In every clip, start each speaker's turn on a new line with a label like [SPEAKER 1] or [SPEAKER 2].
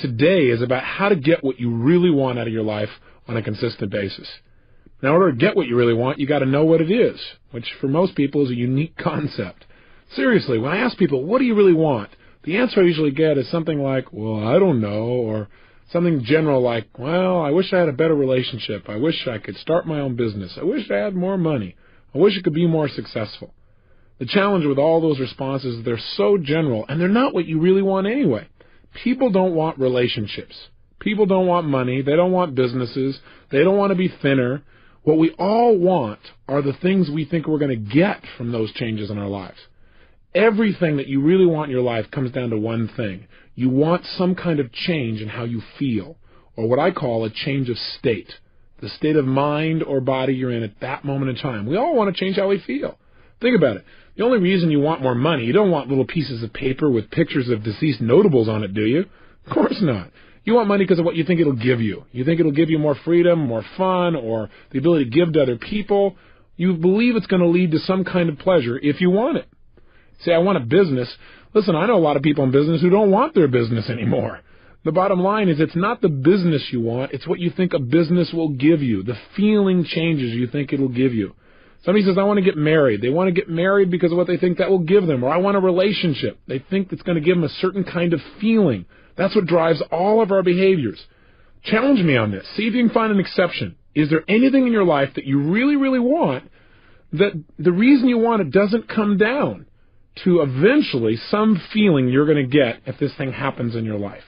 [SPEAKER 1] today is about how to get what you really want out of your life on a consistent basis. Now, in order to get what you really want, you got to know what it is, which for most people is a unique concept. Seriously, when I ask people, what do you really want? The answer I usually get is something like, well, I don't know, or something general like, well, I wish I had a better relationship. I wish I could start my own business. I wish I had more money. I wish I could be more successful. The challenge with all those responses is they're so general, and they're not what you really want anyway. People don't want relationships. People don't want money. They don't want businesses. They don't want to be thinner. What we all want are the things we think we're going to get from those changes in our lives. Everything that you really want in your life comes down to one thing. You want some kind of change in how you feel, or what I call a change of state, the state of mind or body you're in at that moment in time. We all want to change how we feel. Think about it. The only reason you want more money, you don't want little pieces of paper with pictures of deceased notables on it, do you? Of course not. You want money because of what you think it'll give you. You think it'll give you more freedom, more fun, or the ability to give to other people. You believe it's going to lead to some kind of pleasure if you want it. Say, I want a business. Listen, I know a lot of people in business who don't want their business anymore. The bottom line is it's not the business you want, it's what you think a business will give you, the feeling changes you think it'll give you. Somebody says, I want to get married. They want to get married because of what they think that will give them. Or I want a relationship. They think it's going to give them a certain kind of feeling. That's what drives all of our behaviors. Challenge me on this. See if you can find an exception. Is there anything in your life that you really, really want that the reason you want it doesn't come down to eventually some feeling you're going to get if this thing happens in your life?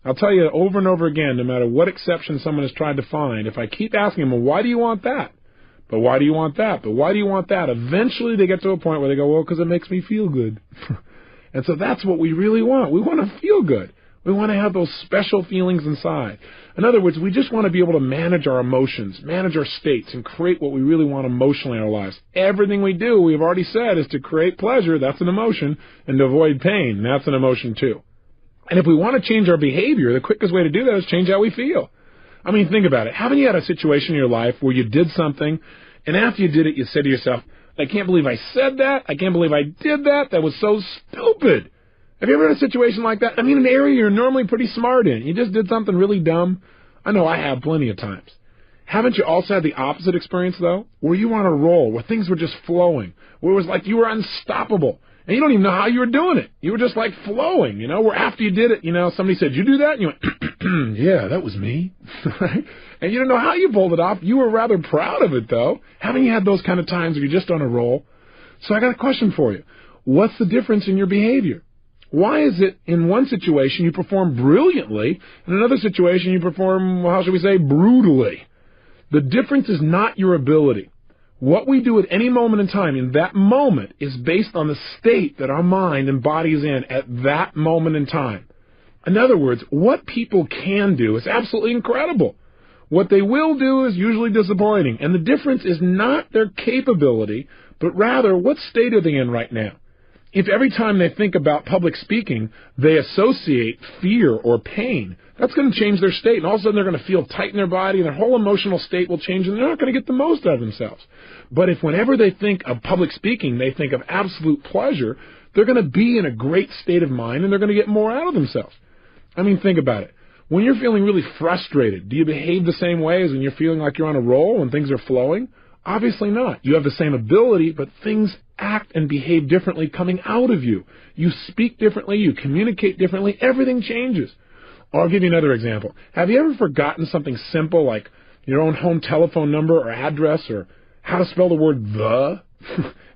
[SPEAKER 1] I'll tell you over and over again, no matter what exception someone has tried to find, if I keep asking them, well, why do you want that? But why do you want that? But why do you want that? Eventually they get to a point where they go, well, because it makes me feel good. And so that's what we really want. We want to feel good. We want to have those special feelings inside. In other words, we just want to be able to manage our emotions, manage our states, and create what we really want emotionally in our lives. Everything we do, we've already said, is to create pleasure. That's an emotion. And to avoid pain. That's an emotion too. And if we want to change our behavior, the quickest way to do that is change how we feel. I mean, think about it. Haven't you had a situation in your life where you did something, and after you did it, you said to yourself, I can't believe I said that. I can't believe I did that. That was so stupid. Have you ever had a situation like that? I mean, an area you're normally pretty smart in. You just did something really dumb. I know I have plenty of times. Haven't you also had the opposite experience, though, where you were on a roll, where things were just flowing, where it was like you were unstoppable, and you don't even know how you were doing it. You were just like flowing, where after you did it, somebody said, you do that? And you went, yeah, that was me. And you didn't know how you pulled it off. You were rather proud of it, though. Haven't you had those kind of times where you're just on a roll? So I got a question for you. What's the difference in your behavior? Why is it in one situation you perform brilliantly, in another situation you perform, how should we say, brutally? The difference is not your ability. What we do at any moment in time in that moment is based on the state that our mind and body is in at that moment in time. In other words, what people can do is absolutely incredible. What they will do is usually disappointing. And the difference is not their capability, but rather what state are they in right now. If every time they think about public speaking, they associate fear or pain, that's going to change their state. And all of a sudden they're going to feel tight in their body, and their whole emotional state will change, and they're not going to get the most out of themselves. But if whenever they think of public speaking, they think of absolute pleasure, they're going to be in a great state of mind, and they're going to get more out of themselves. I mean, think about it. When you're feeling really frustrated, do you behave the same way as when you're feeling like you're on a roll and things are flowing? Obviously not. You have the same ability, but things act and behave differently coming out of you. You speak differently. You communicate differently. Everything changes. Or I'll give you another example. Have you ever forgotten something simple like your own home telephone number or address or how to spell the word the?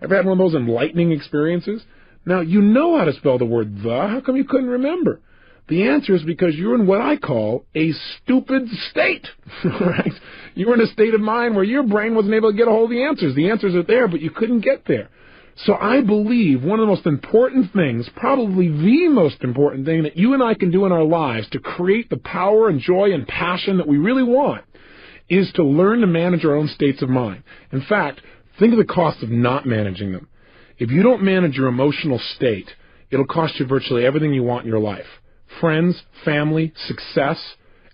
[SPEAKER 1] Ever had one of those enlightening experiences? Now, you know how to spell the word the. How come you couldn't remember? The answer is because you're in what I call a stupid state, right? You were in a state of mind where your brain wasn't able to get a hold of the answers. The answers are there, but you couldn't get there. So I believe one of the most important things, probably the most important thing that you and I can do in our lives to create the power and joy and passion that we really want is to learn to manage our own states of mind. In fact, think of the cost of not managing them. If you don't manage your emotional state, it'll cost you virtually everything you want in your life. Friends, family, success,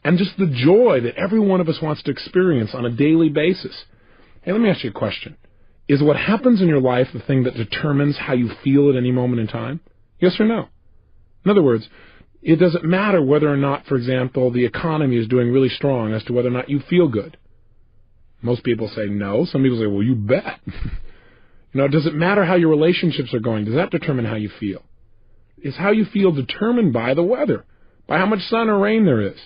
[SPEAKER 1] and just the joy that every one of us wants to experience on a daily basis. Hey, let me ask you a question. Is what happens in your life the thing that determines how you feel at any moment in time? Yes or no? In other words, It doesn't matter whether or not, for example, the economy is doing really strong as to whether or not you feel good. Most people say no. Some people say, well, you bet. Does it matter how your relationships are going? Does that determine how you feel? Is how you feel determined by the weather, by how much sun or rain there is?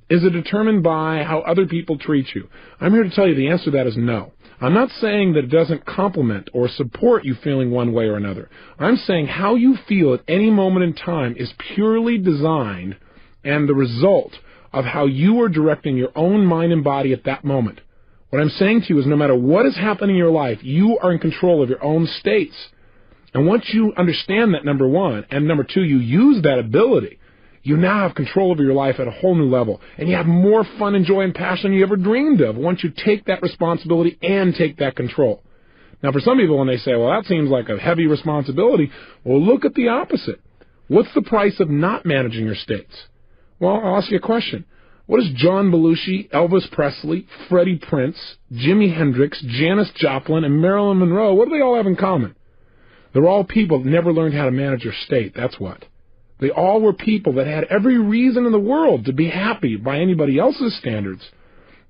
[SPEAKER 1] Is it determined by how other people treat you? I'm here to tell you the answer to that is no. I'm not saying that it doesn't complement or support you feeling one way or another. I'm saying how you feel at any moment in time is purely designed and the result of how you are directing your own mind and body at that moment. What I'm saying to you is no matter what is happening in your life, you are in control of your own states. And once you understand that, number one, and number two, you use that ability, you now have control over your life at a whole new level. And you have more fun and joy and passion than you ever dreamed of once you take that responsibility and take that control. Now, for some people, when they say, well, that seems like a heavy responsibility, well, look at the opposite. What's the price of not managing your states? Well, I'll ask you a question. What does John Belushi, Elvis Presley, Freddie Prinze, Jimi Hendrix, Janis Joplin, and Marilyn Monroe, what do they all have in common? They're all people that never learned how to manage their state, that's what. They all were people that had every reason in the world to be happy by anybody else's standards,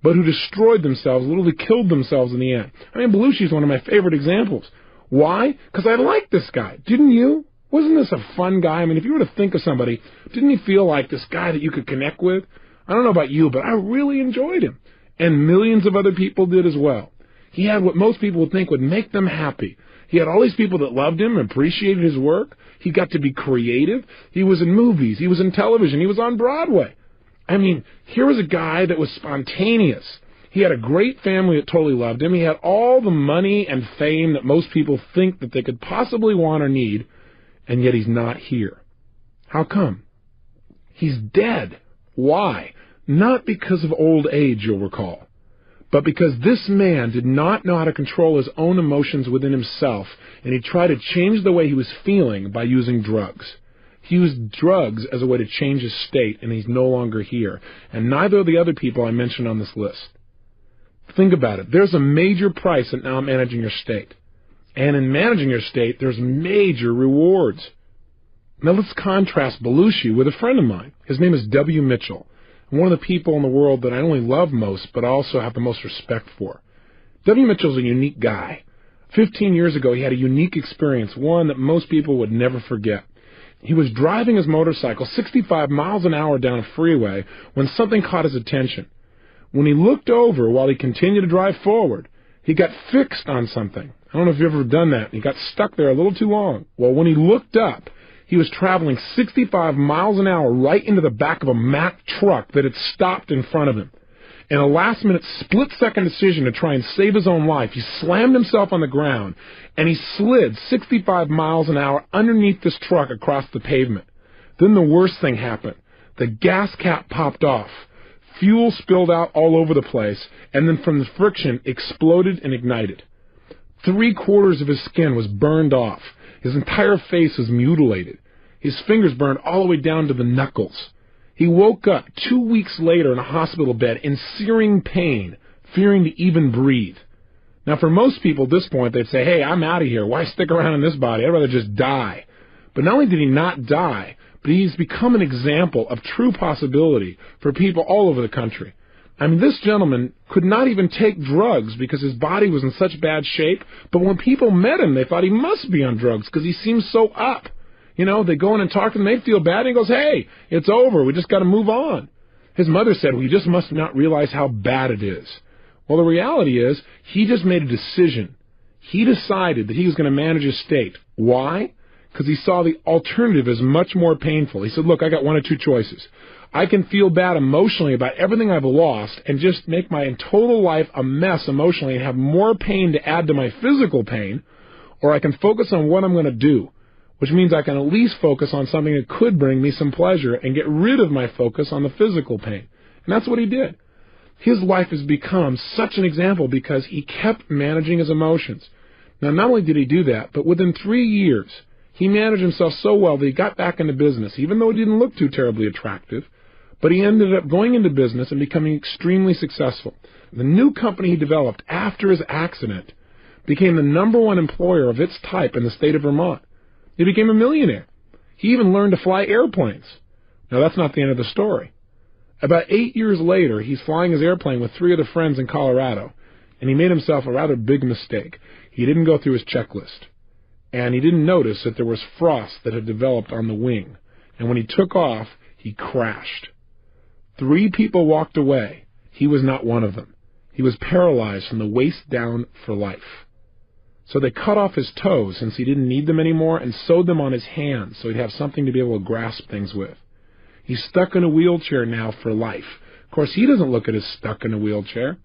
[SPEAKER 1] but who destroyed themselves, literally killed themselves in the end. I mean, Belushi's one of my favorite examples. Why? Because I liked this guy. Didn't you? Wasn't this a fun guy? I mean, if you were to think of somebody, didn't you feel like this guy that you could connect with? I don't know about you, but I really enjoyed him. And millions of other people did as well. He had what most people would think would make them happy. He had all these people that loved him, appreciated his work. He got to be creative. He was in movies. He was in television. He was on Broadway. I mean, here was a guy that was spontaneous. He had a great family that totally loved him. He had all the money and fame that most people think that they could possibly want or need, and yet he's not here. How come? He's dead. Why? Not because of old age, you'll recall, but because this man did not know how to control his own emotions within himself, and he tried to change the way he was feeling by using drugs. He used drugs as a way to change his state, and he's no longer here. And neither of the other people I mentioned on this list. Think about it. There's a major price in not managing your state. And in managing your state, there's major rewards. Now let's contrast Belushi with a friend of mine. His name is W. Mitchell. One of the people in the world that I only love most, but I also have the most respect for. W. Mitchell's a unique guy. 15 years ago, he had a unique experience, one that most people would never forget. He was driving his motorcycle 65 miles an hour down a freeway when something caught his attention. When he looked over while he continued to drive forward, he got fixed on something. I don't know if you've ever done that. He got stuck there a little too long. Well, when he looked up, he was traveling 65 miles an hour right into the back of a Mack truck that had stopped in front of him. In a last-minute, split-second decision to try and save his own life, he slammed himself on the ground, and he slid 65 miles an hour underneath this truck across the pavement. Then the worst thing happened. The gas cap popped off. Fuel spilled out all over the place, and then from the friction, exploded and ignited. 3/4 of his skin was burned off. His entire face was mutilated. His fingers burned all the way down to the knuckles. He woke up 2 weeks later in a hospital bed in searing pain, fearing to even breathe. Now, for most people at this point, they'd say, hey, I'm out of here. Why stick around in this body? I'd rather just die. But not only did he not die, but he's become an example of true possibility for people all over the country. I mean, this gentleman could not even take drugs because his body was in such bad shape, but when people met him, they thought he must be on drugs because he seems so up. You know, they go in and talk to him, they feel bad, and he goes, hey, it's over, we just got to move on. His mother said, well, you just must not realize how bad it is. Well, the reality is, he just made a decision. He decided that he was going to manage his state. Why? Because he saw the alternative as much more painful. He said, look, I got one of two choices. I can feel bad emotionally about everything I've lost and just make my total life a mess emotionally and have more pain to add to my physical pain, or I can focus on what I'm going to do, which means I can at least focus on something that could bring me some pleasure and get rid of my focus on the physical pain. And that's what he did. His life has become such an example because he kept managing his emotions. Now, not only did he do that, but within 3 years, he managed himself so well that he got back into business, even though he didn't look too terribly attractive. But he ended up going into business and becoming extremely successful. The new company he developed after his accident became the #1 employer of its type in the state of Vermont. He became a millionaire. He even learned to fly airplanes. Now, that's not the end of the story. About 8 years later, he's flying his airplane with 3 other friends in Colorado, and he made himself a rather big mistake. He didn't go through his checklist, and he didn't notice that there was frost that had developed on the wing. And when he took off, he crashed. 3 people walked away. He was not one of them. He was paralyzed from the waist down for life. So they cut off his toes since he didn't need them anymore and sewed them on his hands so he'd have something to be able to grasp things with. He's stuck in a wheelchair now for life. Of course, he doesn't look at as stuck in a wheelchair.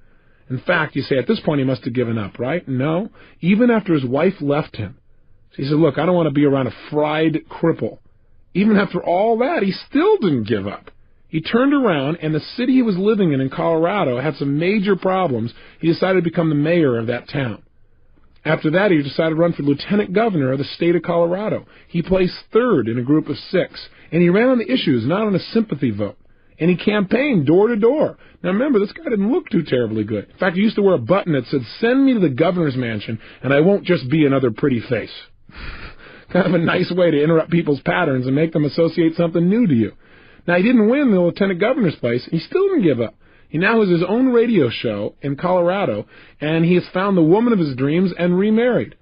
[SPEAKER 1] In fact, you say at this point he must have given up, right? No. Even after his wife left him, he said, look, I don't want to be around a fried cripple. Even after all that, he still didn't give up. He turned around, and the city he was living in Colorado had some major problems. He decided to become the mayor of that town. After that, he decided to run for lieutenant governor of the state of Colorado. He placed 3rd in a group of 6, and he ran on the issues, not on a sympathy vote. And he campaigned door to door. Now remember, this guy didn't look too terribly good. In fact, he used to wear a button that said, "Send me to the governor's mansion, and I won't just be another pretty face." Kind of a nice way to interrupt people's patterns and make them associate something new to you. Now, he didn't win the lieutenant governor's place, and he still didn't give up. He now has his own radio show in Colorado, and he has found the woman of his dreams and remarried.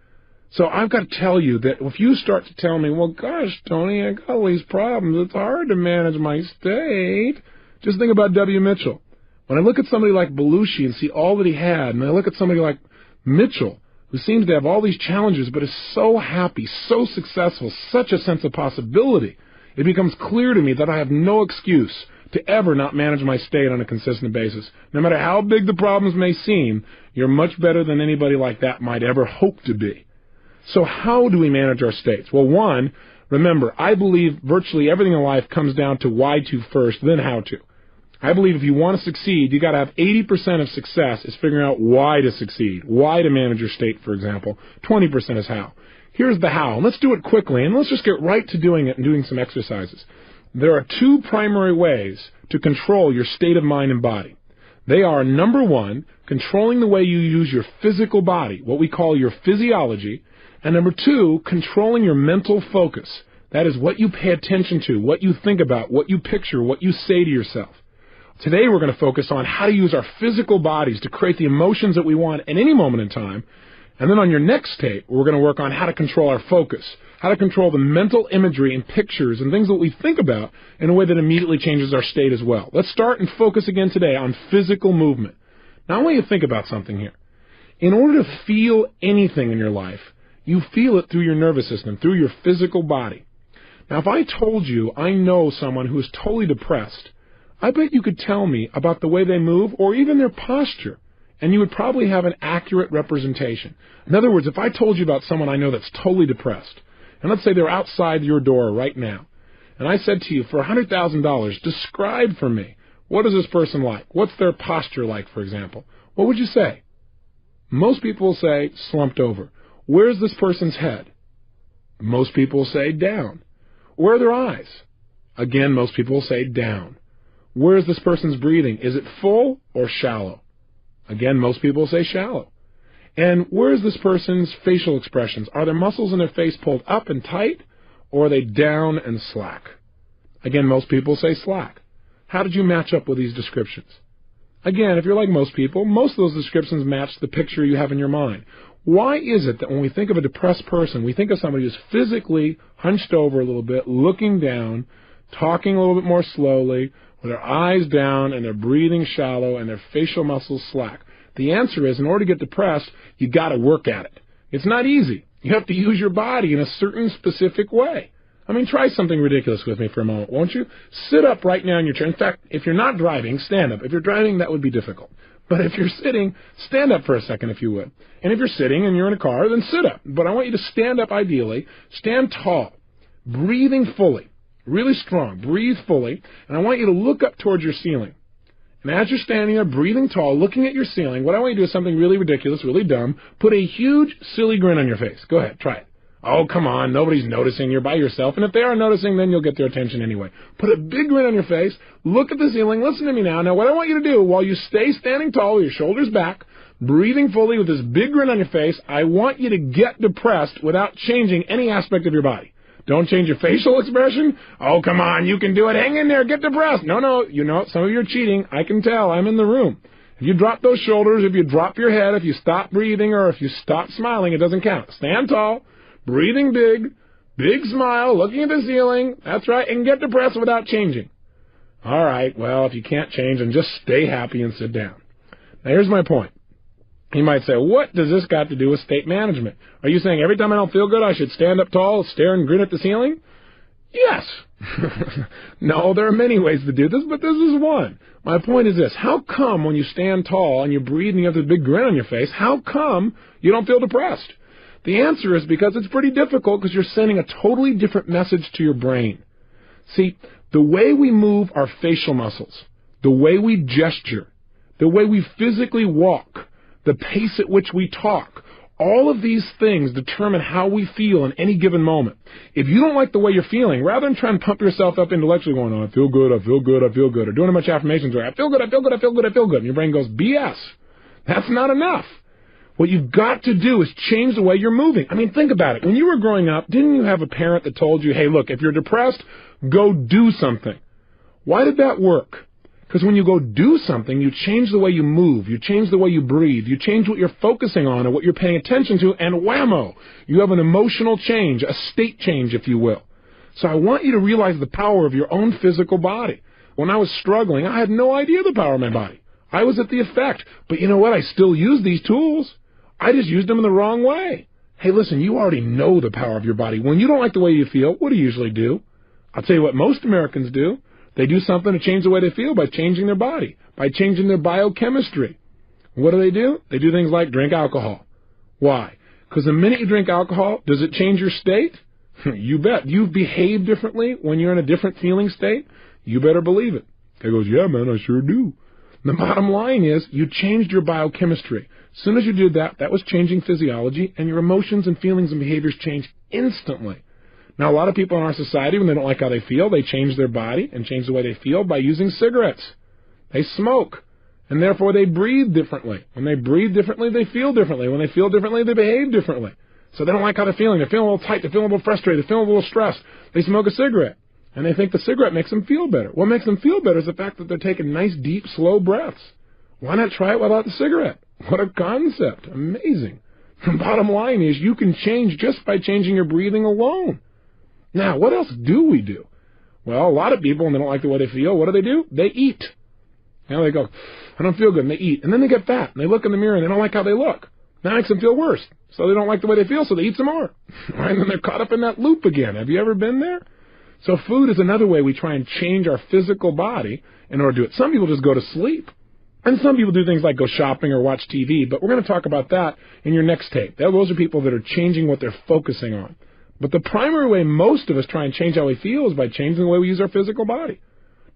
[SPEAKER 1] So I've got to tell you that if you start to tell me, well, gosh, Tony, I got all these problems, it's hard to manage my state, just think about W. Mitchell. When I look at somebody like Belushi and see all that he had, and I look at somebody like Mitchell, who seems to have all these challenges but is so happy, so successful, such a sense of possibility, it becomes clear to me that I have no excuse to ever not manage my state on a consistent basis. No matter how big the problems may seem, you're much better than anybody like that might ever hope to be. So how do we manage our states? Well, one, remember, I believe virtually everything in life comes down to why to first, then how to. I believe if you want to succeed, you got to have 80% of success is figuring out why to succeed, why to manage your state, for example. 20% is how. Here's the how. And let's do it quickly, and let's just get right to doing it and doing some exercises. There are 2 primary ways to control your state of mind and body. They are, number 1, controlling the way you use your physical body, what we call your physiology, and number 2, controlling your mental focus. That is what you pay attention to, what you think about, what you picture, what you say to yourself. Today we're going to focus on how to use our physical bodies to create the emotions that we want at any moment in time. And then on your next tape, we're going to work on how to control our focus, how to control the mental imagery and pictures and things that we think about in a way that immediately changes our state as well. Let's start and focus again today on physical movement. Now I want you to think about something here. In order to feel anything in your life, you feel it through your nervous system, through your physical body. Now if I told you I know someone who is totally depressed, I bet you could tell me about the way they move or even their posture, and you would probably have an accurate representation. In other words, if I told you about someone I know that's totally depressed, and let's say they're outside your door right now, and I said to you, for $100,000, describe for me, what is this person like? What's their posture like, for example? What would you say? Most people will say, slumped over. Where's this person's head? Most people will say, down. Where are their eyes? Again, most people will say, down. Where is this person's breathing? Is it full or shallow? Again, most people say shallow. And where is this person's facial expressions? Are their muscles in their face pulled up and tight, or are they down and slack? Again, most people say slack. How did you match up with these descriptions? Again, if you're like most people, most of those descriptions match the picture you have in your mind. Why is it that when we think of a depressed person, we think of somebody who's physically hunched over a little bit, looking down, talking a little bit more slowly, with their eyes down and their breathing shallow and their facial muscles slack? The answer is, in order to get depressed, you got to work at it. It's not easy. You have to use your body in a certain specific way. I mean, try something ridiculous with me for a moment, won't you? Sit up right now in your chair. In fact, if you're not driving, stand up. If you're driving, that would be difficult. But if you're sitting, stand up for a second if you would. And if you're sitting and you're in a car, then sit up. But I want you to stand up ideally. Stand tall, breathing fully. Really strong. Breathe fully. And I want you to look up towards your ceiling. And as you're standing there, breathing tall, looking at your ceiling, what I want you to do is something really ridiculous, really dumb. Put a huge, silly grin on your face. Go ahead. Try it. Oh, come on. Nobody's noticing. You're by yourself. And if they are noticing, then you'll get their attention anyway. Put a big grin on your face. Look at the ceiling. Listen to me now. Now, what I want you to do, while you stay standing tall with your shoulders back, breathing fully with this big grin on your face, I want you to get depressed without changing any aspect of your body. Don't change your facial expression? Oh, come on, you can do it. Hang in there, get depressed. No, you know, some of you are cheating. I can tell. I'm in the room. If you drop those shoulders, if you drop your head, if you stop breathing, or if you stop smiling, it doesn't count. Stand tall, breathing big smile, looking at the ceiling. That's right, and get depressed without changing. All right, well, if you can't change, then just stay happy and sit down. Now, here's my point. You might say, what does this got to do with state management? Are you saying every time I don't feel good, I should stand up tall, stare and grin at the ceiling? Yes. No, there are many ways to do this, but this is one. My point is this. How come when you stand tall and you breathe and you have this big grin on your face, how come you don't feel depressed? The answer is because it's pretty difficult because you're sending a totally different message to your brain. See, the way we move our facial muscles, the way we gesture, the way we physically walk, the pace at which we talk, all of these things determine how we feel in any given moment. If you don't like the way you're feeling, rather than trying to pump yourself up intellectually going, oh, I feel good, I feel good, I feel good, or doing a bunch of affirmations where I feel good, I feel good, I feel good, I feel good, and your brain goes, BS. That's not enough. What you've got to do is change the way you're moving. I mean, think about it. When you were growing up, didn't you have a parent that told you, hey, look, if you're depressed, go do something? Why did that work? Because when you go do something, you change the way you move, you change the way you breathe, you change what you're focusing on and what you're paying attention to, and whammo, you have an emotional change, a state change, if you will. So I want you to realize the power of your own physical body. When I was struggling, I had no idea the power of my body. I was at the effect. But you know what? I still use these tools. I just used them in the wrong way. Hey, listen, you already know the power of your body. When you don't like the way you feel, what do you usually do? I'll tell you what most Americans do. They do something to change the way they feel by changing their body, by changing their biochemistry. What do? They do things like drink alcohol. Why? Because the minute you drink alcohol, does it change your state? You bet. You behave differently when you're in a different feeling state? You better believe it. Guy goes, yeah, man, I sure do. The bottom line is you changed your biochemistry. As soon as you did that, that was changing physiology, and your emotions and feelings and behaviors changed instantly. Now, a lot of people in our society, when they don't like how they feel, they change their body and change the way they feel by using cigarettes. They smoke, and therefore they breathe differently. When they breathe differently, they feel differently. When they feel differently, they behave differently. So they don't like how they're feeling. They're feeling a little tight. They're feeling a little frustrated. They're feeling a little stressed. They smoke a cigarette, and they think the cigarette makes them feel better. What makes them feel better is the fact that they're taking nice, deep, slow breaths. Why not try it without the cigarette? What a concept. Amazing. The bottom line is you can change just by changing your breathing alone. Now, what else do we do? Well, a lot of people, when they don't like the way they feel, what do? They eat. You know, they go, I don't feel good, and they eat. And then they get fat, and they look in the mirror, and they don't like how they look. That makes them feel worse. So they don't like the way they feel, so they eat some more. Right? And then they're caught up in that loop again. Have you ever been there? So food is another way we try and change our physical body in order to do it. Some people just go to sleep. And some people do things like go shopping or watch TV, but we're going to talk about that in your next tape. Those are people that are changing what they're focusing on. But the primary way most of us try and change how we feel is by changing the way we use our physical body.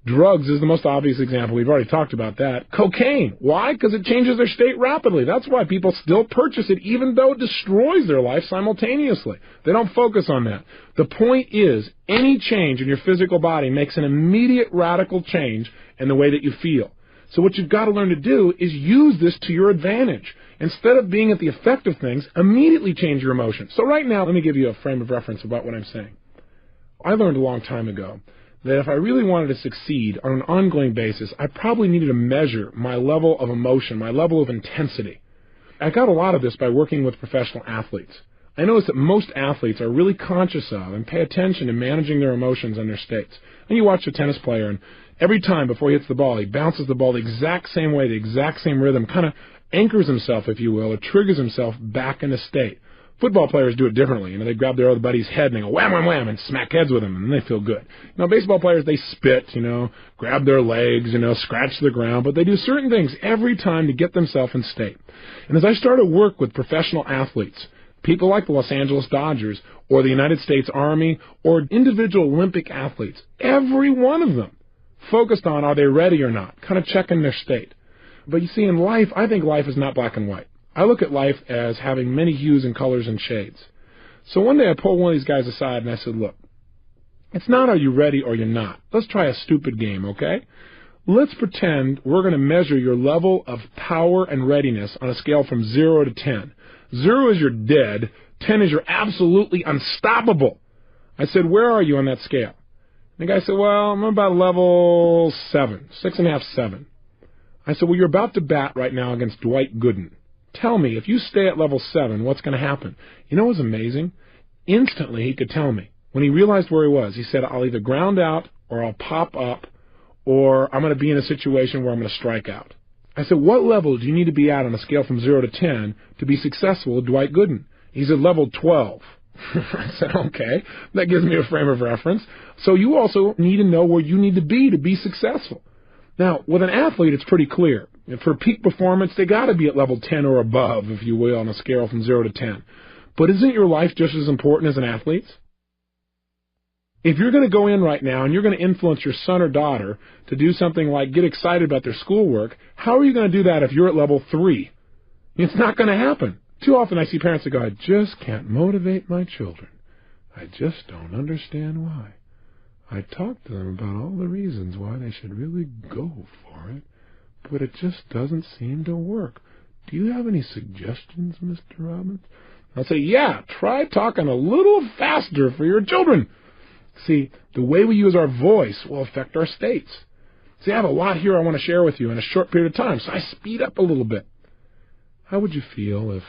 [SPEAKER 1] Drugs is the most obvious example. We've already talked about that. Cocaine. Why? Because it changes their state rapidly. That's why people still purchase it, even though it destroys their life simultaneously. They don't focus on that. The point is, any change in your physical body makes an immediate radical change in the way that you feel. So what you've got to learn to do is use this to your advantage. Instead of being at the effect of things, immediately change your emotions. So right now, let me give you a frame of reference about what I'm saying. I learned a long time ago that if I really wanted to succeed on an ongoing basis, I probably needed to measure my level of emotion, my level of intensity. I got a lot of this by working with professional athletes. I noticed that most athletes are really conscious of and pay attention to managing their emotions and their states. And you watch a tennis player, and every time before he hits the ball, he bounces the ball the exact same way, the exact same rhythm, kind of anchors himself, if you will, or triggers himself back in a state. Football players do it differently. You know, they grab their other buddy's head and they go wham, wham, wham, and smack heads with him, and then they feel good. You know, baseball players, they spit, you know, grab their legs, you know, scratch the ground, but they do certain things every time to get themselves in state. And as I started to work with professional athletes, people like the Los Angeles Dodgers or the United States Army or individual Olympic athletes, every one of them focused on are they ready or not, kind of checking their state. But you see, in life, I think life is not black and white. I look at life as having many hues and colors and shades. So one day I pulled one of these guys aside and I said, look, it's not are you ready or you're not. Let's try a stupid game, okay? Let's pretend we're going to measure your level of power and readiness on a scale from 0 to 10. 0 is you're dead. 10 is you're absolutely unstoppable. I said, where are you on that scale? And the guy said, well, I'm about level 7, 6.5, 7. I said, well, you're about to bat right now against Dwight Gooden. Tell me, if you stay at level 7, what's going to happen? You know what was amazing? Instantly, he could tell me. When he realized where he was, he said, I'll either ground out or I'll pop up or I'm going to be in a situation where I'm going to strike out. I said, what level do you need to be at on a scale from 0 to 10 to be successful with Dwight Gooden? He's at level 12. I said, okay, that gives me a frame of reference. So you also need to know where you need to be successful. Now, with an athlete, it's pretty clear. For peak performance, they got to be at level 10 or above, if you will, on a scale from 0 to 10. But isn't your life just as important as an athlete's? If you're going to go in right now and you're going to influence your son or daughter to do something like get excited about their schoolwork, how are you going to do that if you're at level 3? It's not going to happen. Too often I see parents that go, I just can't motivate my children. I just don't understand why. I talk to them about all the reasons why they should really go for it, but it just doesn't seem to work. Do you have any suggestions, Mr. Robbins? I'll say, yeah, try talking a little faster for your children. See, the way we use our voice will affect our states. See, I have a lot here I want to share with you in a short period of time, so I speed up a little bit. How would you feel if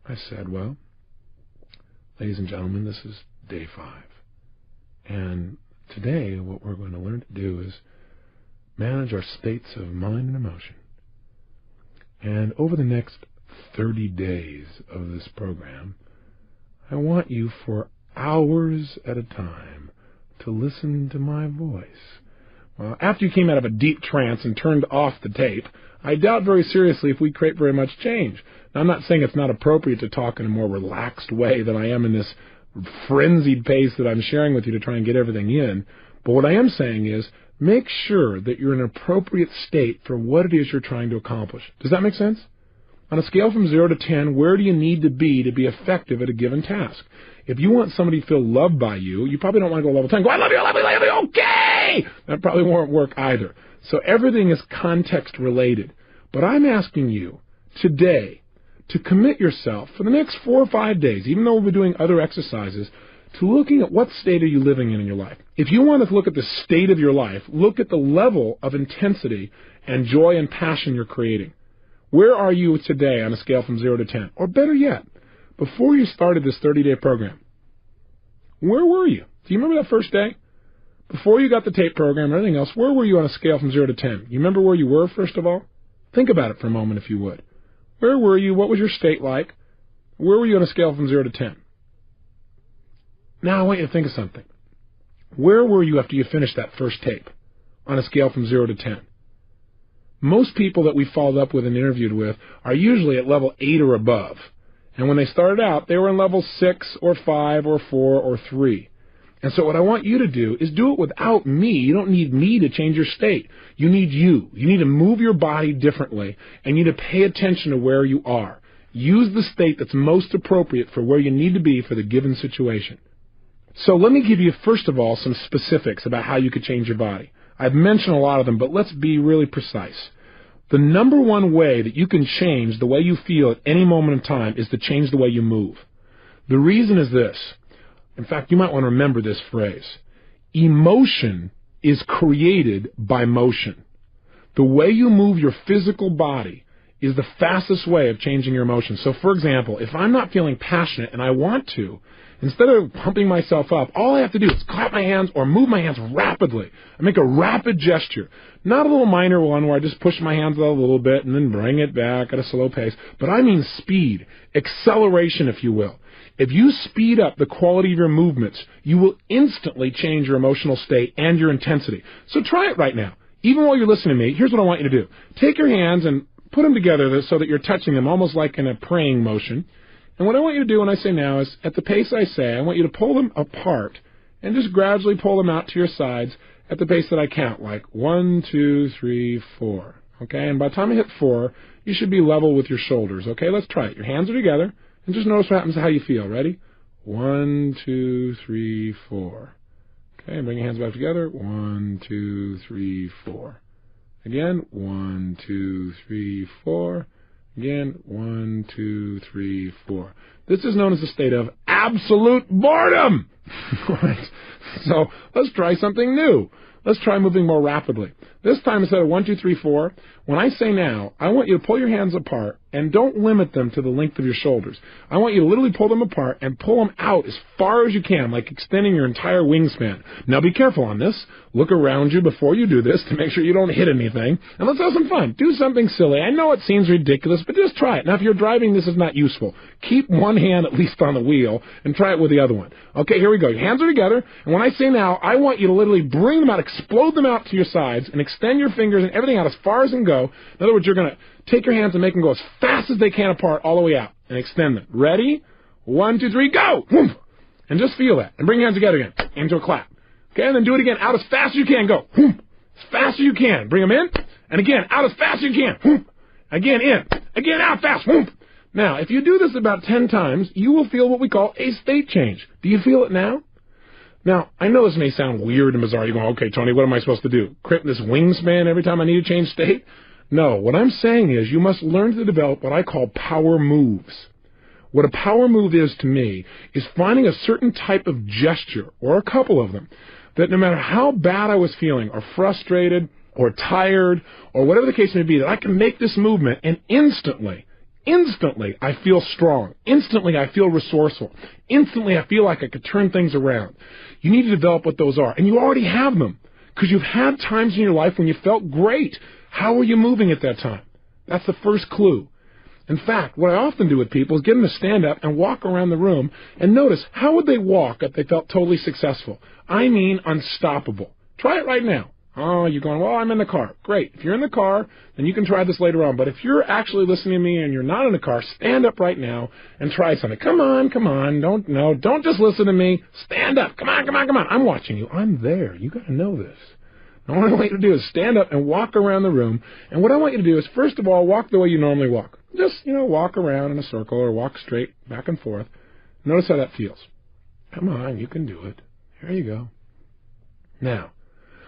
[SPEAKER 1] I said, well, ladies and gentlemen, this is day 5. And today what we're going to learn to do is manage our states of mind and emotion. And over the next 30 days of this program, I want you for hours at a time to listen to my voice. Well, after you came out of a deep trance and turned off the tape, I doubt very seriously if we create very much change. Now, I'm not saying it's not appropriate to talk in a more relaxed way than I am in this frenzied pace that I'm sharing with you to try and get everything in. But what I am saying is make sure that you're in an appropriate state for what it is you're trying to accomplish. Does that make sense? On a scale from 0 to 10, where do you need to be effective at a given task? If you want somebody to feel loved by you, you probably don't want to go level 10. Go, I love you, I love you, I love you, okay! That probably won't work either. So everything is context related. But I'm asking you today to commit yourself for the next 4 or 5 days, even though we'll be doing other exercises, to looking at what state are you living in your life. If you want to look at the state of your life, look at the level of intensity and joy and passion you're creating. Where are you today on a scale from 0 to 10? Or better yet, before you started this 30-day program, where were you? Do you remember that first day? Before you got the tape program or anything else, where were you on a scale from 0 to 10? You remember where you were, first of all? Think about it for a moment, if you would. Where were you? What was your state like? Where were you on a scale from 0 to 10? Now I want you to think of something. Where were you after you finished that first tape on a scale from 0 to 10? Most people that we followed up with and interviewed with are usually at level 8 or above. And when they started out, they were in level 6 or 5 or 4 or 3. And so what I want you to do is do it without me. You don't need me to change your state. You need you. You need to move your body differently, and you need to pay attention to where you are. Use the state that's most appropriate for where you need to be for the given situation. So let me give you, first of all, some specifics about how you could change your body. I've mentioned a lot of them, but let's be really precise. The number one way that you can change the way you feel at any moment in time is to change the way you move. The reason is this. In fact, you might want to remember this phrase. Emotion is created by motion. The way you move your physical body is the fastest way of changing your emotions. So, for example, if I'm not feeling passionate and I want to, instead of pumping myself up, all I have to do is clap my hands or move my hands rapidly. I make a rapid gesture. Not a little minor one where I just push my hands out a little bit and then bring it back at a slow pace, but I mean speed, acceleration, if you will. If you speed up the quality of your movements, you will instantly change your emotional state and your intensity. So try it right now. Even while you're listening to me, here's what I want you to do. Take your hands and put them together so that you're touching them almost like in a praying motion. And what I want you to do when I say now is, at the pace I say, I want you to pull them apart and just gradually pull them out to your sides at the pace that I count, like 1, 2, 3, 4. Okay, and by the time I hit 4, you should be level with your shoulders. Okay, let's try it. Your hands are together, and just notice what happens to how you feel. Ready? 1, 2, 3, 4. Okay, bring your hands back together. 1, 2, 3, 4. Again, 1, 2, 3, 4. Again, 1, 2, 3, 4. This is known as a state of absolute boredom. Right. So let's try something new. Let's try moving more rapidly. This time, instead of 1, 2, 3, 4, when I say now, I want you to pull your hands apart and don't limit them to the length of your shoulders. I want you to literally pull them apart and pull them out as far as you can, like extending your entire wingspan. Now be careful on this. Look around you before you do this to make sure you don't hit anything. And let's have some fun. Do something silly. I know it seems ridiculous, but just try it. Now if you're driving, this is not useful. Keep one hand at least on the wheel and try it with the other one. Okay, here we go. Your hands are together, and when I say now, I want you to literally bring them out, explode them out to your sides, and extend your fingers and everything out as far as they can go. In other words, you're going to take your hands and make them go as fast as they can apart all the way out and extend them. Ready? 1, 2, 3, go! Whoomp! And just feel that. And bring your hands together again into a clap. Okay, and then do it again. Out as fast as you can. Go. Whoomp! As fast as you can. Bring them in. And again, out as fast as you can. Whoomp! Again, in. Again, out fast. Whoomp! Now, if you do this about 10 times, you will feel what we call a state change. Do you feel it now? Now, I know this may sound weird and bizarre. You're going, okay, Tony, what am I supposed to do? Crimp this wingspan every time I need to change state? No, what I'm saying is you must learn to develop what I call power moves. What a power move is to me is finding a certain type of gesture, or a couple of them, that no matter how bad I was feeling, or frustrated, or tired, or whatever the case may be, that I can make this movement and instantly I feel strong. Instantly I feel resourceful. Instantly I feel like I could turn things around. You need to develop what those are. And you already have them, because you've had times in your life when you felt great. How were you moving at that time? That's the first clue. In fact, what I often do with people is get them to stand up and walk around the room and notice how would they walk if they felt totally successful. I mean unstoppable. Try it right now. Oh, you're going, well, I'm in the car. Great. If you're in the car, then you can try this later on. But if you're actually listening to me and you're not in the car, stand up right now and try something. Come on. Don't just listen to me. Stand up. Come on. I'm watching you. I'm there. You got to know this. And what I want you to do is stand up and walk around the room. And what I want you to do is, first of all, walk the way you normally walk. Just, walk around in a circle or walk straight back and forth. Notice how that feels. Come on, you can do it. Here you go. Now,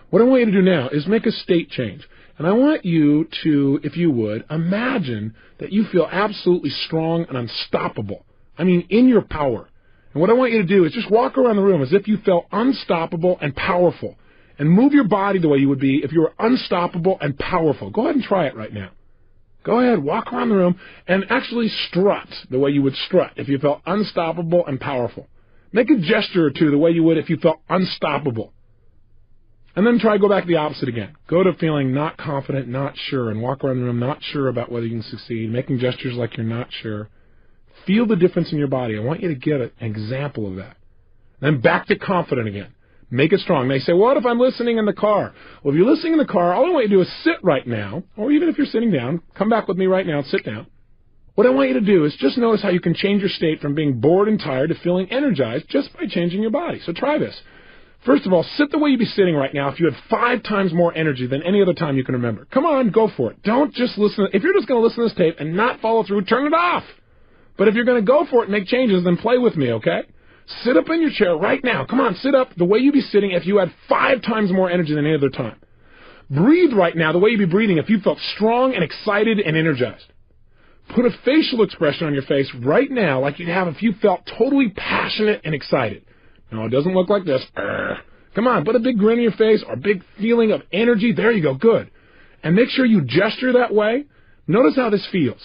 [SPEAKER 1] what I want you to do now is make a state change. And I want you to, if you would, imagine that you feel absolutely strong and unstoppable. I mean, in your power. And what I want you to do is just walk around the room as if you felt unstoppable and powerful. And move your body the way you would be if you were unstoppable and powerful. Go ahead and try it right now. Go ahead, walk around the room and actually strut the way you would strut if you felt unstoppable and powerful. Make a gesture or two the way you would if you felt unstoppable. And then try to go back to the opposite again. Go to feeling not confident, not sure, and walk around the room not sure about whether you can succeed, making gestures like you're not sure. Feel the difference in your body. I want you to get an example of that. Then back to confident again. Make it strong. They say, what if I'm listening in the car? Well, if you're listening in the car, all I want you to do is sit right now, or even if you're sitting down, come back with me right now and sit down. What I want you to do is just notice how you can change your state from being bored and tired to feeling energized just by changing your body. So try this. First of all, sit the way you'd be sitting right now if you had 5 times more energy than any other time you can remember. Come on, go for it. Don't just listen. If you're just going to listen to this tape and not follow through, turn it off. But if you're going to go for it and make changes, then play with me, okay? Sit up in your chair right now. Come on, sit up the way you'd be sitting if you had 5 times more energy than any other time. Breathe right now the way you'd be breathing if you felt strong and excited and energized. Put a facial expression on your face right now like you'd have if you felt totally passionate and excited. No, it doesn't look like this. Come on, put a big grin on your face or a big feeling of energy. There you go, good. And make sure you gesture that way. Notice how this feels.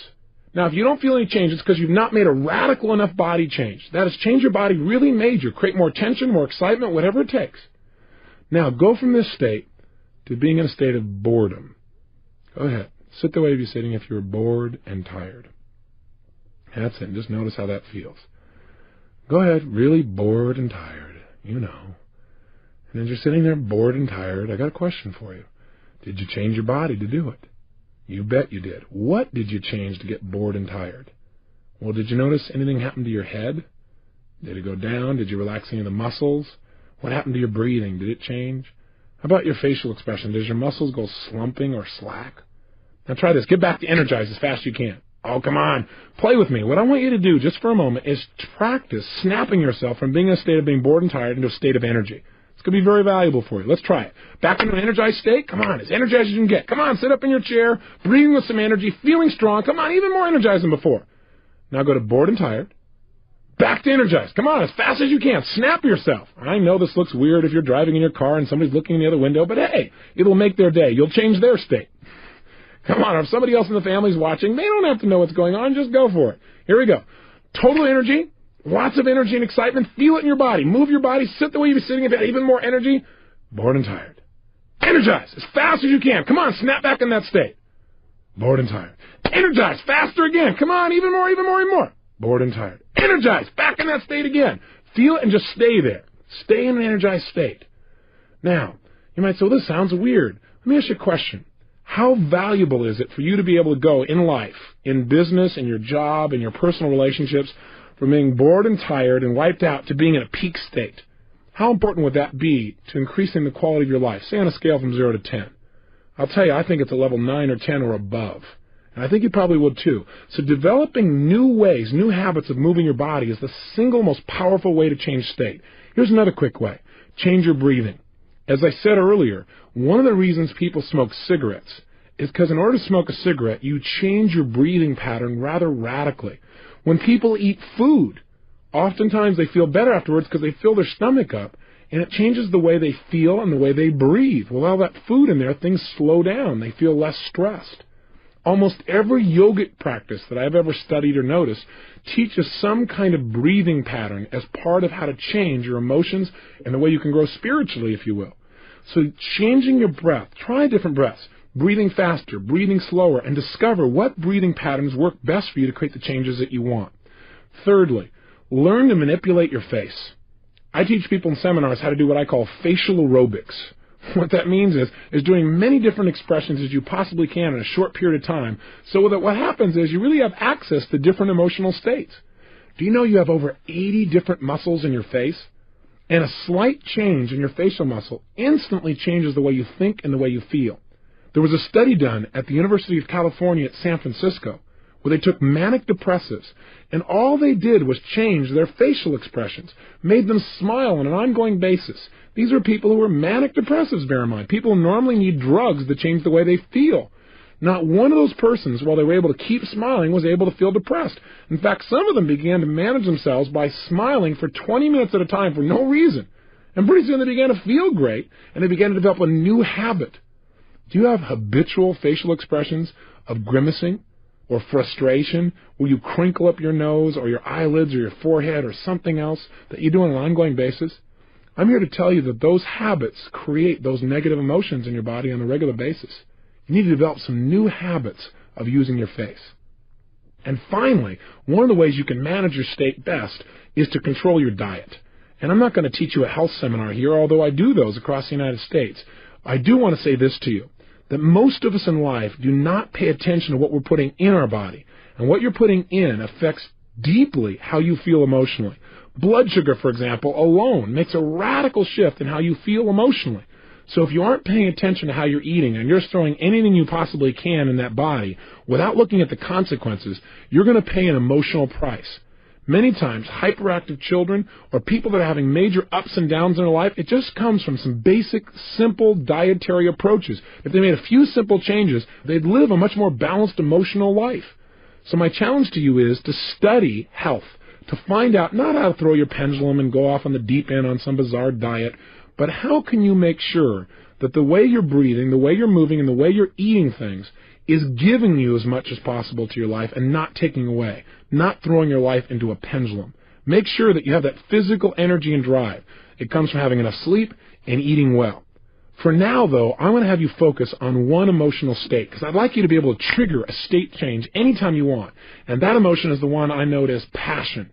[SPEAKER 1] Now, if you don't feel any change, it's because you've not made a radical enough body change. That is, change your body really major. Create more tension, more excitement, whatever it takes. Now, go from this state to being in a state of boredom. Go ahead. Sit the way you'd be sitting if you're bored and tired. That's it. Just notice how that feels. Go ahead. Really bored and tired. You know. And as you're sitting there bored and tired, I got a question for you. Did you change your body to do it? You bet you did. What did you change to get bored and tired? Well, did you notice anything happen to your head? Did it go down? Did you relax any of the muscles? What happened to your breathing? Did it change? How about your facial expression? Does your muscles go slumping or slack? Now try this. Get back to energize as fast as you can. Oh, come on. Play with me. What I want you to do just for a moment is to practice snapping yourself from being in a state of being bored and tired into a state of energy. It's going to be very valuable for you. Let's try it. Back into an energized state. Come on, as energized as you can get. Come on, sit up in your chair, breathing with some energy, feeling strong. Come on, even more energized than before. Now go to bored and tired. Back to energize. Come on, as fast as you can. Snap yourself. I know this looks weird if you're driving in your car and somebody's looking in the other window, but hey, it'll make their day. You'll change their state. Come on, if somebody else in the family's watching, they don't have to know what's going on. Just go for it. Here we go. Total energy, lots of energy and excitement. Feel it in your body. Move your body. Sit the way you've been sitting. If you have even more energy, bored and tired. Energize as fast as you can. Come on, snap back in that state. Bored and tired. Energize faster again. Come on, even more, even more, even more. Bored and tired. Energize back in that state again. Feel it and just stay there. Stay in an energized state. Now, you might say, well, this sounds weird. Let me ask you a question. How valuable is it for you to be able to go in life, in business, in your job, in your personal relationships, from being bored and tired and wiped out to being in a peak state? How important would that be to increasing the quality of your life, say on a scale from 0 to 10? I'll tell you, I think it's a level 9 or 10 or above. And I think you probably would too. So developing new ways, new habits of moving your body is the single most powerful way to change state. Here's another quick way. Change your breathing. As I said earlier, one of the reasons people smoke cigarettes is because in order to smoke a cigarette, you change your breathing pattern rather radically. When people eat food, oftentimes they feel better afterwards because they fill their stomach up, and it changes the way they feel and the way they breathe. With all that food in there, things slow down. They feel less stressed. Almost every yogic practice that I've ever studied or noticed teaches some kind of breathing pattern as part of how to change your emotions and the way you can grow spiritually, if you will. So changing your breath, try different breaths, breathing faster, breathing slower, and discover what breathing patterns work best for you to create the changes that you want. Thirdly, learn to manipulate your face. I teach people in seminars how to do what I call facial aerobics. What that means is doing many different expressions as you possibly can in a short period of time, so that what happens is you really have access to different emotional states. Do you know you have over 80 different muscles in your face? And a slight change in your facial muscle instantly changes the way you think and the way you feel. There was a study done at the University of California at San Francisco where they took manic depressives, and all they did was change their facial expressions, made them smile on an ongoing basis. These are people who were manic depressives, bear in mind. People who normally need drugs to change the way they feel. Not one of those persons, while they were able to keep smiling, was able to feel depressed. In fact, some of them began to manage themselves by smiling for 20 minutes at a time for no reason. And pretty soon they began to feel great, and they began to develop a new habit. Do you have habitual facial expressions of grimacing or frustration, where you crinkle up your nose or your eyelids or your forehead or something else that you do on an ongoing basis? I'm here to tell you that those habits create those negative emotions in your body on a regular basis. You need to develop some new habits of using your face. And finally, one of the ways you can manage your state best is to control your diet. And I'm not going to teach you a health seminar here, although I do those across the United States. I do want to say this to you, that most of us in life do not pay attention to what we're putting in our body. And what you're putting in affects deeply how you feel emotionally. Blood sugar, for example, alone makes a radical shift in how you feel emotionally. So if you aren't paying attention to how you're eating and you're throwing anything you possibly can in that body without looking at the consequences, you're going to pay an emotional price. Many times, hyperactive children or people that are having major ups and downs in their life, it just comes from some basic, simple dietary approaches. If they made a few simple changes, they'd live a much more balanced emotional life. So my challenge to you is to study health, to find out not how to throw your pendulum and go off on the deep end on some bizarre diet, but how can you make sure that the way you're breathing, the way you're moving, and the way you're eating things is giving you as much as possible to your life and not taking away, not throwing your life into a pendulum. Make sure that you have that physical energy and drive. It comes from having enough sleep and eating well. For now, though, I want to have you focus on one emotional state, because I'd like you to be able to trigger a state change anytime you want. And that emotion is the one I note as passion.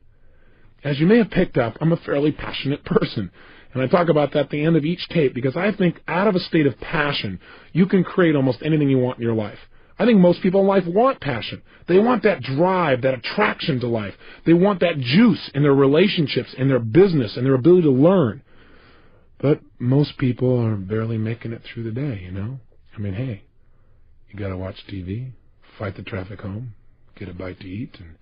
[SPEAKER 1] As you may have picked up, I'm a fairly passionate person. And I talk about that at the end of each tape because I think out of a state of passion, you can create almost anything you want in your life. I think most people in life want passion. They want that drive, that attraction to life. They want that juice in their relationships, in their business, and their ability to learn. But most people are barely making it through the day, you know? I mean, hey, you got to watch TV, fight the traffic home, get a bite to eat, and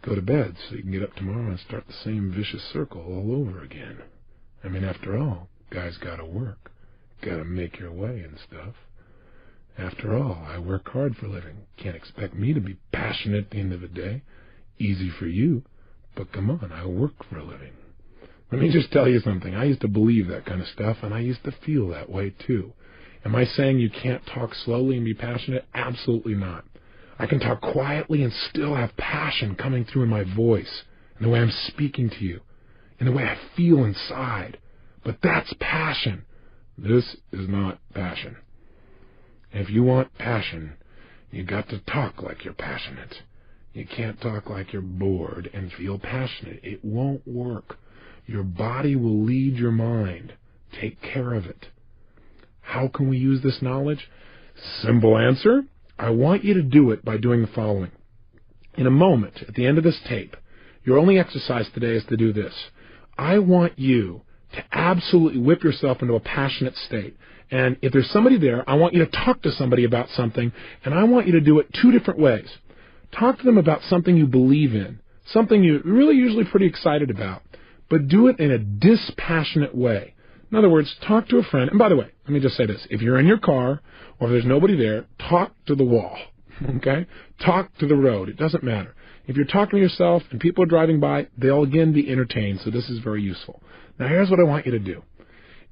[SPEAKER 1] go to bed so you can get up tomorrow and start the same vicious circle all over again. I mean, after all, guys got to work, got to make your way and stuff. After all, I work hard for a living. Can't expect me to be passionate at the end of the day. Easy for you. But come on, I work for a living. Let me just tell you something. I used to believe that kind of stuff, and I used to feel that way too. Am I saying you can't talk slowly and be passionate? Absolutely not. I can talk quietly and still have passion coming through in my voice, in the way I'm speaking to you, in the way I feel inside. But that's passion. This is not passion. If you want passion, you got to talk like you're passionate. You can't talk like you're bored and feel passionate. It won't work. Your body will lead your mind. Take care of it. How can we use this knowledge? Simple answer. I want you to do it by doing the following. In a moment, at the end of this tape, your only exercise today is to do this. I want you to absolutely whip yourself into a passionate state. And if there's somebody there, I want you to talk to somebody about something, and I want you to do it two different ways. Talk to them about something you believe in, something you're really usually pretty excited about, but do it in a dispassionate way. In other words, talk to a friend. And by the way, let me just say this. If you're in your car or if there's nobody there, talk to the wall, okay? Talk to the road. It doesn't matter. If you're talking to yourself and people are driving by, they'll again be entertained, so this is very useful. Now, here's what I want you to do.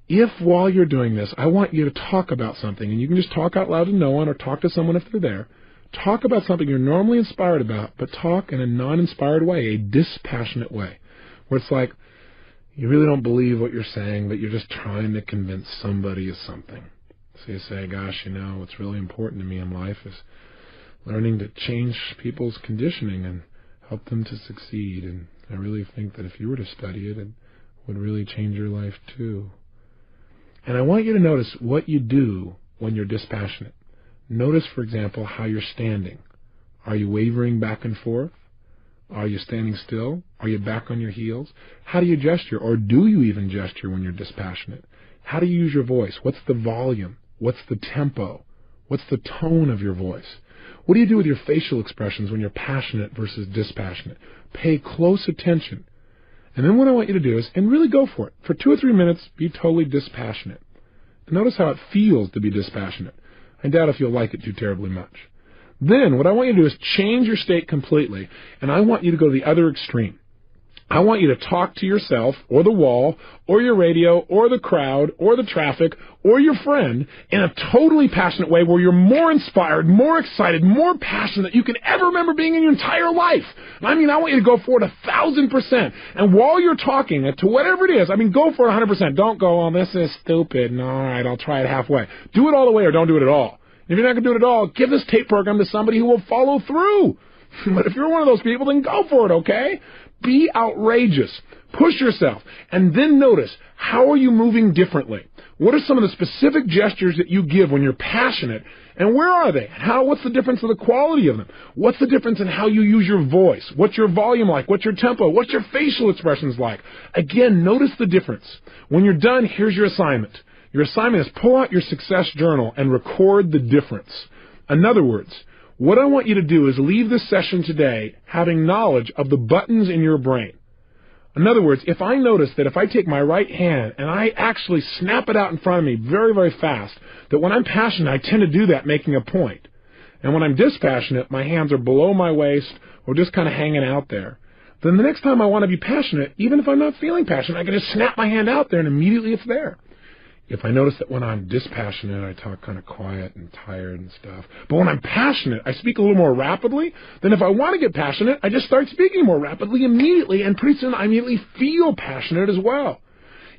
[SPEAKER 1] If while you're doing this, I want you to talk about something, and you can just talk out loud to no one or talk to someone if they're there, talk about something you're normally inspired about, but talk in a non-inspired way, a dispassionate way, where it's like you really don't believe what you're saying, but you're just trying to convince somebody of something. So you say, gosh, what's really important to me in life is learning to change people's conditioning and help them to succeed. And I really think that if you were to study it, it would really change your life too. And I want you to notice what you do when you're dispassionate. Notice, for example, how you're standing. Are you wavering back and forth? Are you standing still? Are you back on your heels? How do you gesture, or do you even gesture when you're dispassionate? How do you use your voice? What's the volume? What's the tempo? What's the tone of your voice? What do you do with your facial expressions when you're passionate versus dispassionate? Pay close attention. And then what I want you to do is, and really go for it. For 2 or 3 minutes, be totally dispassionate. And notice how it feels to be dispassionate. I doubt if you'll like it too terribly much. Then what I want you to do is change your state completely, and I want you to go to the other extreme. I want you to talk to yourself or the wall or your radio or the crowd or the traffic or your friend in a totally passionate way where you're more inspired, more excited, more passionate than you can ever remember being in your entire life. I want you to go for it 1,000%. And while you're talking to whatever it is, go for it 100%. Don't go, oh, this is stupid. No, all right, I'll try it halfway. Do it all the way or don't do it at all. If you're not going to do it at all, give this tape program to somebody who will follow through. But if you're one of those people, then go for it, okay? Be outrageous. Push yourself. And then notice, how are you moving differently? What are some of the specific gestures that you give when you're passionate? And where are they? What's the difference in the quality of them? What's the difference in how you use your voice? What's your volume like? What's your tempo? What's your facial expressions like? Again, notice the difference. When you're done, here's your assignment. Your assignment is pull out your success journal and record the difference. In other words, what I want you to do is leave this session today having knowledge of the buttons in your brain. In other words, if I notice that if I take my right hand and I actually snap it out in front of me very, very fast, that when I'm passionate, I tend to do that making a point. And when I'm dispassionate, my hands are below my waist or just kind of hanging out there. Then the next time I want to be passionate, even if I'm not feeling passionate, I can just snap my hand out there and immediately it's there. If I notice that when I'm dispassionate, I talk kind of quiet and tired and stuff. But when I'm passionate, I speak a little more rapidly. Then if I want to get passionate, I just start speaking more rapidly immediately, and pretty soon I immediately feel passionate as well.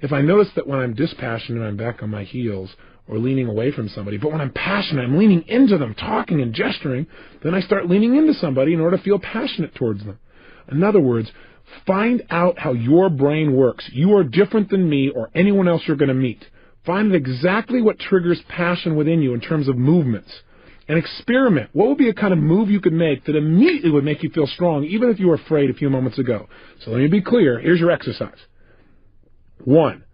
[SPEAKER 1] If I notice that when I'm dispassionate, I'm back on my heels or leaning away from somebody, but when I'm passionate, I'm leaning into them, talking and gesturing, then I start leaning into somebody in order to feel passionate towards them. In other words, find out how your brain works. You are different than me or anyone else you're going to meet. Find out exactly what triggers passion within you in terms of movements. And experiment. What would be a kind of move you could make that immediately would make you feel strong, even if you were afraid a few moments ago? So let me be clear. Here's your exercise. 1,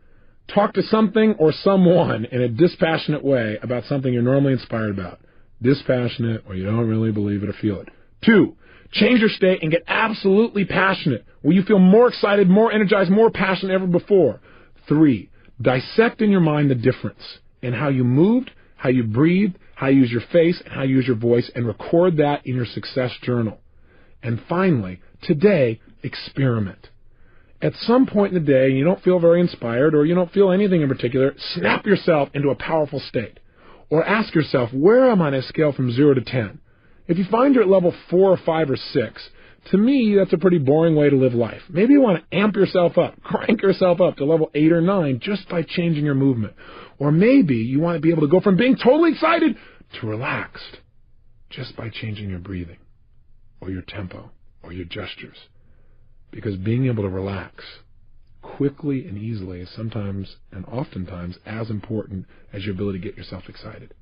[SPEAKER 1] talk to something or someone in a dispassionate way about something you're normally inspired about. Dispassionate, or you don't really believe it or feel it. 2, change your state and get absolutely passionate, where you feel more excited, more energized, more passionate than ever before. 3, dissect in your mind the difference in how you moved, how you breathed, how you use your face, and how you use your voice, and record that in your success journal. And finally, today, experiment. At some point in the day, you don't feel very inspired or you don't feel anything in particular, snap yourself into a powerful state. Or ask yourself, where am I on a scale from 0 to 10? If you find you're at level 4 or 5 or 6, to me, that's a pretty boring way to live life. Maybe you want to amp yourself up, crank yourself up to level 8 or 9 just by changing your movement. Or maybe you want to be able to go from being totally excited to relaxed just by changing your breathing or your tempo or your gestures. Because being able to relax quickly and easily is sometimes and oftentimes as important as your ability to get yourself excited.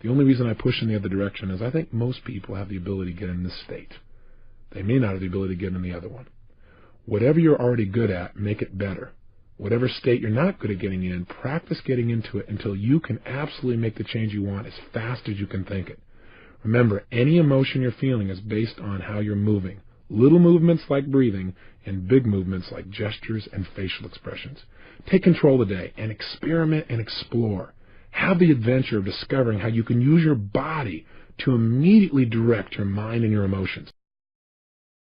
[SPEAKER 1] The only reason I push in the other direction is I think most people have the ability to get in this state. They may not have the ability to get in the other one. Whatever you're already good at, make it better. Whatever state you're not good at getting in, practice getting into it until you can absolutely make the change you want as fast as you can think it. Remember, any emotion you're feeling is based on how you're moving. Little movements like breathing and big movements like gestures and facial expressions. Take control today and experiment and explore. Have the adventure of discovering how you can use your body to immediately direct your mind and your emotions.